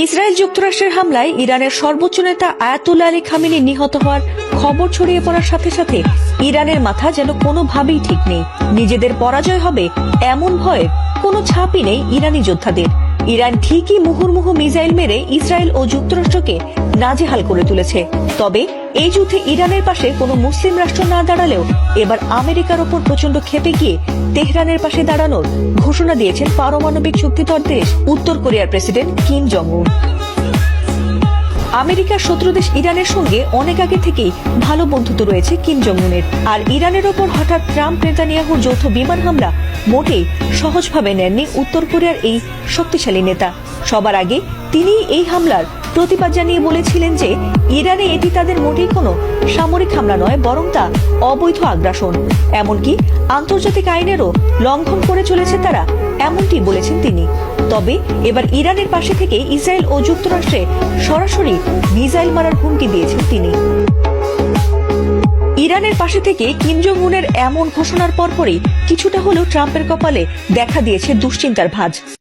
Israel যুক্তরাষ্ট্রের হামলায় ইরানের সর্বোচ্চ নেতা আয়াতুল্লাহ আলী খামেনি নিহত হওয়ার খবর ছড়িয়ে পড়ার সাথে সাথে ইরানের মাথা যেন কোনোভাবেই ঠিক নেই। নিজেদের পরাজয় হবে এমন ভয়ের কোনো ছাপই নেই ইরানি যোদ্ধাদের। ইরান ঠিকই মুহুর্মুহু মিসাইল মেরে ইসরায়েল ও যুক্তরাষ্ট্রকে নাজেহাল করে তুলেছে। তবে এই যুদ্ধে ইরানের পাশে কোনো মুসলিম রাষ্ট্র না দাঁড়ালেও এবার আমেরিকার ওপর প্রচন্ড ক্ষেপে গিয়ে তেহরানের পাশে দাঁড়ানোর ঘোষণা দিয়েছেন পারমাণবিক শক্তিধর দেশ উত্তর কোরিয়ার প্রেসিডেন্ট কিম জং উন। আমেরিকার শত্রু দেশ ইরানের সঙ্গে অনেক আগে থেকেই ভালো বন্ধুত্ব রয়েছে কিম জং উনের। আর ইরানের ওপর হঠাৎ ট্রাম্প নেতানিয়াহুর যৌথ বিমান হামলা মোটেই সহজভাবে নেননি উত্তর কোরিয়ার এই শক্তিশালী নেতা। সবার আগে তিনি এই হামলার প্রতিবাদ জানিয়ে বলেছিলেন যে ইরানে এটি তাদের মোটেই কোনো সামরিক হামলা নয়, বরং তা অবৈধ আগ্রাসন। এমনকি আন্তর্জাতিক আইনেরও লঙ্ঘন করে চলেছে তারা, এমনটি বলেছেন তিনি। তবে এবার ইরানের পাশে থেকে ইসরায়েল ও যুক্তরাষ্ট্রে সরাসরি মিসাইল মারার হুমকি দিয়েছেন তিনি। ইরানের পাশে থেকে কিম জং উনের এমন ঘোষণার পরপরই কিছুটা হলেও ট্রাম্পের কপালে দেখা দিয়েছে দুশ্চিন্তার ভাঁজ।